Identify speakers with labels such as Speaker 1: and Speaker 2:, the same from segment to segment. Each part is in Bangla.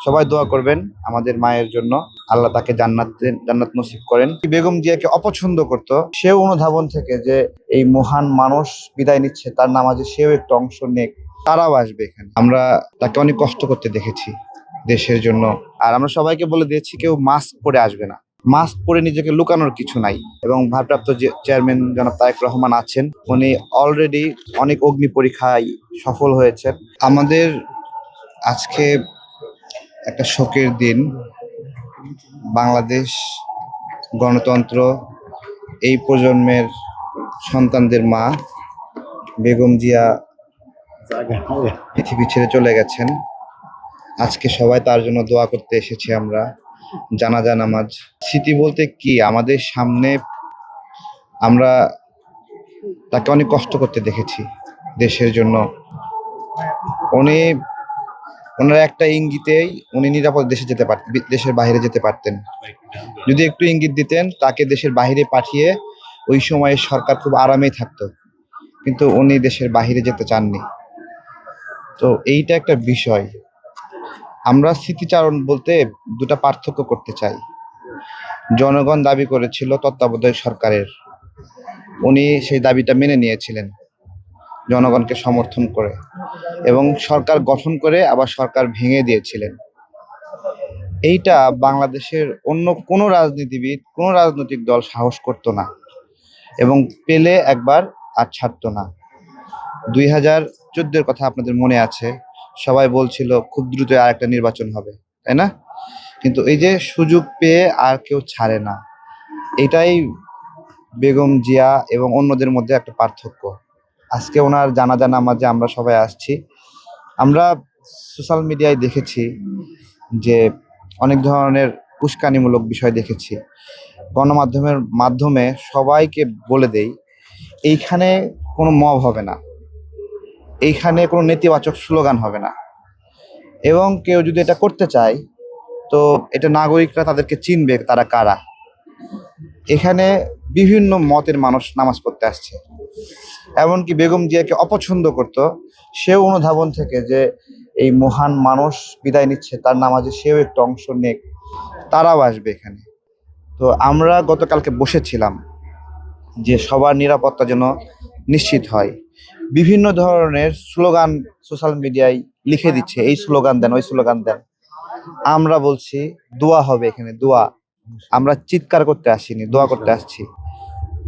Speaker 1: সবাই দোয়া করবেন আমাদের মায়ের জন্য। আল্লাহ তাকে জান্নাত নসিব করেন। বেগম জিয়াকে অপছন্দ করত, সেও অনুধাবন থেকে যে এই মহান মানুষ বিদায় নিচ্ছে, তার নামাজে সেও একটু অংশ নেক, তারাও আসবে এখানে। আমরা তাকে অনেক কষ্ট করতে দেখেছি দেশের জন্য। আর আমরা সবাইকে বলে দিয়েছি কেউ মাস্ক পরে আসবে না। মাস্ক পরে নিজেকে লুকানোর কিছু নাই। এবং ভারপ্রাপ্ত যে চেয়ারম্যান জনাব তারেক রহমান আছেন, উনি অলরেডি অনেক অগ্নি পরীক্ষায় সফল হয়েছেন। আমাদের আজকে একটা শোকের দিন। বাংলাদেশ গণতন্ত্র, এই প্রজন্মের সন্তানদের মা বেগম জিয়া পৃথিবী ছেড়ে চলে গেছেন। আজকে সবাই তার জন্য দোয়া করতে এসেছি আমরা। জানাজা নামাজ। স্মৃতি বলতে কি, আমাদের সামনে আমরা তাকে অনেক কষ্ট করতে দেখেছি দেশের জন্য। ওনার একটা ইঙ্গিতেই উনি নিরাপদ দেশে যেতে পারতেন, দেশের বাইরে যেতে পারতেন। যদি একটু ইঙ্গিত দিতেন, তাকে দেশের বাইরে পাঠিয়ে ওই সময়ে সরকার খুব আরামেই থাকতো, কিন্তু উনি দেশের বাইরে যেতে চাননি। তো এইটা একটা বিষয়। আমরা স্মৃতিচারণ বলতে দুটা পার্থক্য করতে চাই। জনগণ দাবি করেছিল তত্ত্বাবধায়ক সরকারের, উনি সেই দাবিটা মেনে নিয়েছিলেন জনগণকে সমর্থন করে, এবং সরকার গঠন করে আবার সরকার ভেঙে দিয়েছিলেন। এইটা বাংলাদেশের অন্য কোনো রাজনীতিবিদ, কোনো রাজনৈতিক দল সাহস করতো না, এবং পেলে একবার আর ছাড়তো না। 2014-এর কথা আপনাদের মনে আছে, সবাই বলছিল খুব দ্রুত আর একটা নির্বাচন হবে, তাই না? কিন্তু এই যে সুযোগ পেয়ে আর কেউ ছাড়ে না, এটাই বেগম জিয়া এবং অন্যদের মধ্যে একটা পার্থক্য। আজকে ওনার জানাজা নামাজে আমরা সবাই আসছি। আমরা সোশ্যাল মিডিয়ায় দেখেছি যে অনেক ধরনের উস্কানিমূলক বিষয় দেখেছি। গণমাধ্যমের মাধ্যমে সবাইকে বলে দেই, এইখানে কোনো মব হবে না, এইখানে কোনো নেতিবাচক স্লোগান হবে না, এবং কেউ যদি এটা করতে চায় তো এটা নাগরিকরা তাদেরকে চিনবে তারা কারা। এখানে বিভিন্ন মতের মানুষ নামাজ পড়তে আসছে। এমনকি বেগম জিয়াকে অপছন্দ করত, সেও অনুধাবন থেকে যে এই মহান মানুষ বিদায় নিচ্ছে, তার নামাজে সেও একটু অংশ নেক, তারাও আসবে এখানে। তো আমরা গতকালকে বসেছিলাম যে সবার নিরাপত্তা যেন নিশ্চিত হয়। বিভিন্ন ধরনের স্লোগান সোশ্যাল মিডিয়ায় লিখে দিচ্ছে, এই স্লোগান দেন, ওই স্লোগান দেন। আমরা বলছি দোয়া হবে এখানে, দোয়া। আমরা চিৎকার করতে আসিনি, দোয়া করতে আসছি।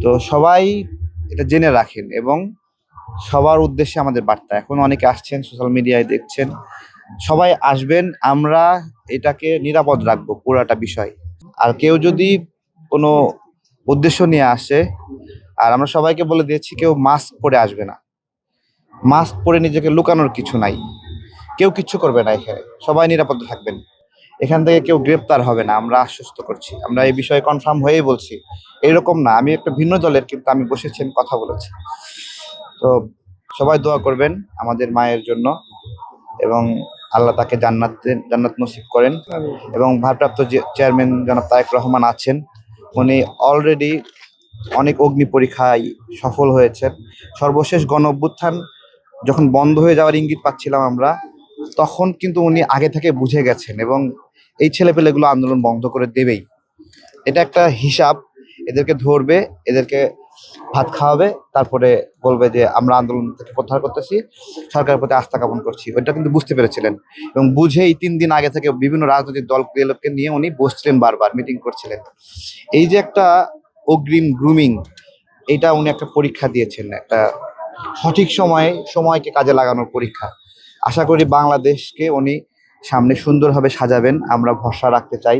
Speaker 1: তো সবাই এটা জেনে রাখেন, এবং সবার উদ্দেশ্যে আমাদের বার্তা। এখন অনেকে আসছেন, সোশ্যাল মিডিয়ায় দেখছেন, সবাই আসবেন। আমরা এটাকে নিরাপদ রাখবো পুরাটা বিষয়। আর কেউ যদি কোনো উদ্দেশ্য নিয়ে আসে, আর আমরা সবাইকে বলে দিয়েছি কেউ মাস্ক পরে আসবে না। মাস্ক পরে নিজেকে লুকানোর কিছু নাই। কেউ কিচ্ছু করবে না এখানে, সবাই নিরাপদ থাকবেন। এখান থেকে কেউ গ্রেপ্তার হবে না, আমরা আশ্বস্ত করছি। আমরা এই বিষয়ে কনফার্ম হয়েই বলছি, এরকম না আমি একটা ভিন্ন দলের, কিন্তু আমি বসেছি, আমি কথা বলেছি। তো সবাই দোয়া করবেন আমাদের মায়ের জন্য, এবং আল্লাহ তাকে জান্নাত নসিব করেন। এবং ভারপ্রাপ্ত যে চেয়ারম্যান জনাব তারেক রহমান আছেন, উনি অলরেডি অনেক অগ্নি পরীক্ষায় সফল হয়েছেন। সর্বশেষ গণ অভ্যুত্থান যখন বন্ধ হয়ে যাওয়ার ইঙ্গিত পাচ্ছিলাম আমরা, তখন কিন্তু উনি আগে থেকে বুঝে গেছেন, এবং এই ছেলেপেলেগুলো আন্দোলন বন্ধ করে দেবেই। এটা একটা হিসাব। এদেরকে ধরবে, এদেরকে ভাত খাওয়াবে, তারপরে বলবে যে আমরা আন্দোলন থেকে প্রত্যাহার করতেছি, সরকারের প্রতি আস্থা জ্ঞাপন করছি। ওইটা কিন্তু বুঝতে পেরেছিলেন, এবং বুঝেই 3 দিন আগে থেকে বিভিন্ন রাজনৈতিক দলকে নিয়ে উনি বসছিলেন, বারবার মিটিং করছিলেন। এই যে একটা অগ্রিম গ্রুমিং, এটা উনি একটা পরীক্ষা দিয়েছেন, একটা সঠিক সময়কে কাজে লাগানোর পরীক্ষা। আশা করি বাংলাদেশকে উনি সামনে সুন্দরভাবে সাজাবেন, আমরা ভরসা রাখতে চাই।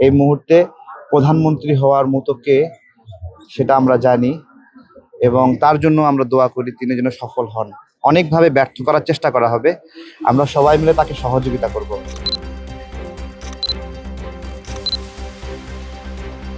Speaker 1: এই মুহূর্তে প্রধানমন্ত্রী হওয়ার মতো কে, সেটা আমরা জানি, এবং তার জন্য আমরা দোয়া করি তিনি যেন সফল হন। অনেকভাবে ব্যর্থ করার চেষ্টা করা হবে, আমরা সবাই মিলে তাকে সহযোগিতা করব।